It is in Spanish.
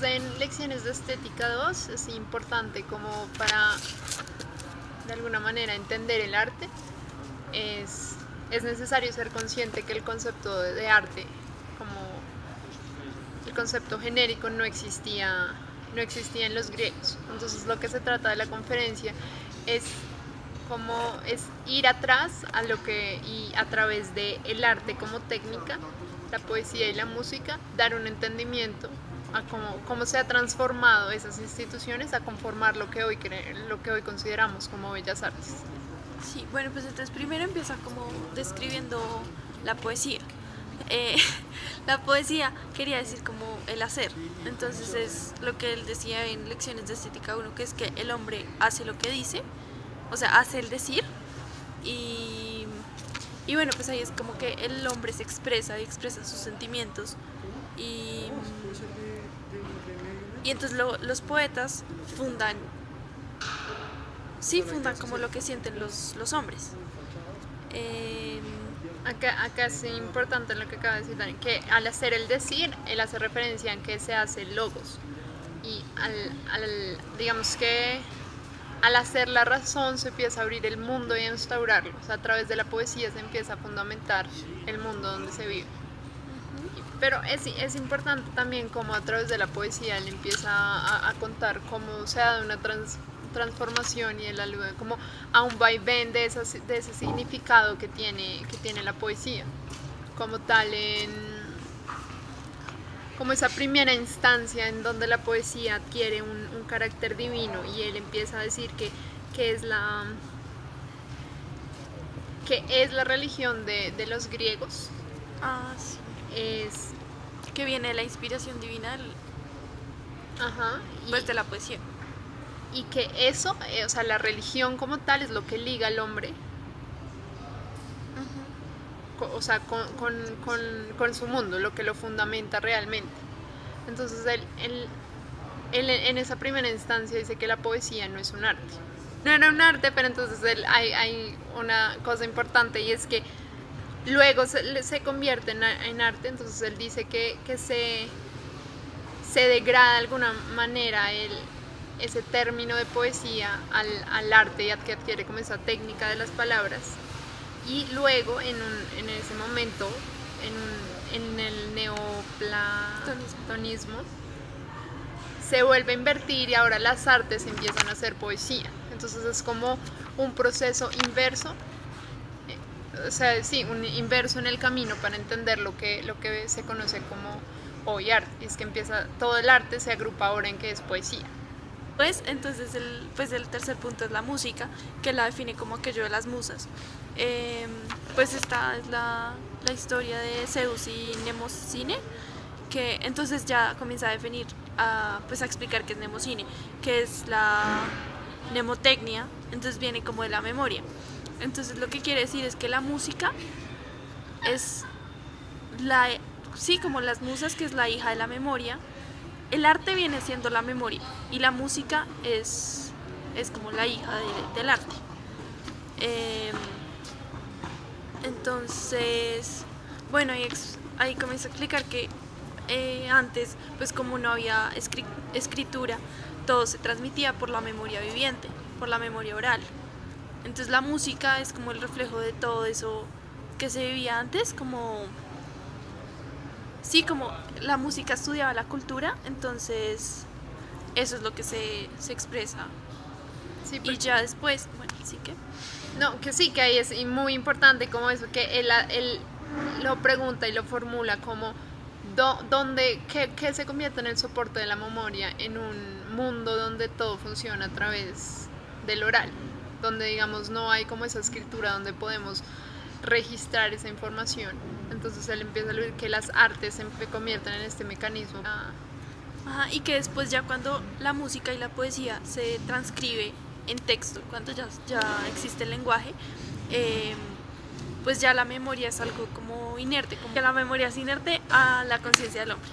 Entonces en Lecciones de Estética 2 es importante como para de alguna manera entender el arte, es, es necesario ser consciente que el concepto de arte, como el concepto genérico, no existía en los griegos. Entonces lo que se trata de la conferencia es como es ir atrás a lo que y a través de el arte como técnica, la poesía y la música, dar un entendimiento a cómo se ha transformado esas instituciones a conformar lo que hoy consideramos como bellas artes. Sí, bueno, pues entonces primero empieza como describiendo la poesía. Eh, la poesía quería decir como el hacer. Entonces es lo que él decía en Lecciones de Estética 1, que es que el hombre hace lo que dice, o sea, hace el decir, y, y bueno, pues ahí es como que el hombre se expresa y expresa sus sentimientos. Y, y entonces los poetas fundan, sí, fundan como lo que sienten los hombres. Eh, Acá es importante lo que acaba de decir Dani, que al hacer el decir, él hace referencia en que se hace logos. Y digamos que al hacer la razón se empieza a abrir el mundo y a instaurarlo. O sea, a través de la poesía se empieza a fundamentar el mundo donde se vive. Pero es importante también como a través de la poesía él empieza a contar cómo se ha dado una transformación y él alude como a un vaivén de ese significado que tiene la poesía. Como tal, como esa primera instancia en donde la poesía adquiere un carácter divino y él empieza a decir que es la, que es la religión de los griegos. sí. Es, Que viene la inspiración divina, ajá, pues de la poesía. y que eso, o sea, la religión como tal es lo que liga al hombre, o sea, con su mundo, lo que lo fundamenta realmente. Entonces él en esa primera instancia dice que la poesía no es un arte. No era un arte, pero entonces hay una cosa importante y es que luego se convierte en arte, entonces él dice que se degrada de alguna manera ese término de poesía al arte y que adquiere como esa técnica de las palabras y luego en ese momento en el neoplatonismo se vuelve a invertir y ahora las artes empiezan a hacer poesía. Entonces es como un proceso inverso, o sea, sí, un inverso en el camino para entender lo que se conoce como hoy arte. Y es que empieza, todo el arte se agrupa ahora en que es poesía. Pues entonces el tercer punto es la música, que la define como aquello de las musas. Eh, pues esta es la historia de Zeus y Mnemosine, que entonces ya comienza a definir, pues a explicar qué es Mnemosine, que es la mnemotecnia, entonces viene como de la memoria. Entonces lo que quiere decir es que la música es sí, como las musas, que es la hija de la memoria. El arte viene siendo la memoria y la música es como la hija del arte. Eh, entonces, bueno, ahí comienza a explicar que antes, pues como no había escritura, todo se transmitía por la memoria viviente, por la memoria oral. Entonces la música es como el reflejo de todo eso que se vivía antes, como sí, como la música estudiaba la cultura, entonces eso es lo que se expresa. Sí, Y ya después, bueno, sí que... no, que sí, que ahí es muy importante como eso, que él lo pregunta y lo formula como qué se convierte en el soporte de la memoria en un mundo donde todo funciona a través del oral, donde digamos no hay como esa escritura donde podemos registrar esa información. Entonces él empieza a decir que las artes se convierten en este mecanismo. Ajá, y que después ya cuando la música y la poesía se transcribe en texto, cuando ya existe el lenguaje, eh, pues ya la memoria es algo como inerte, como que la memoria es inerte a la conciencia del hombre.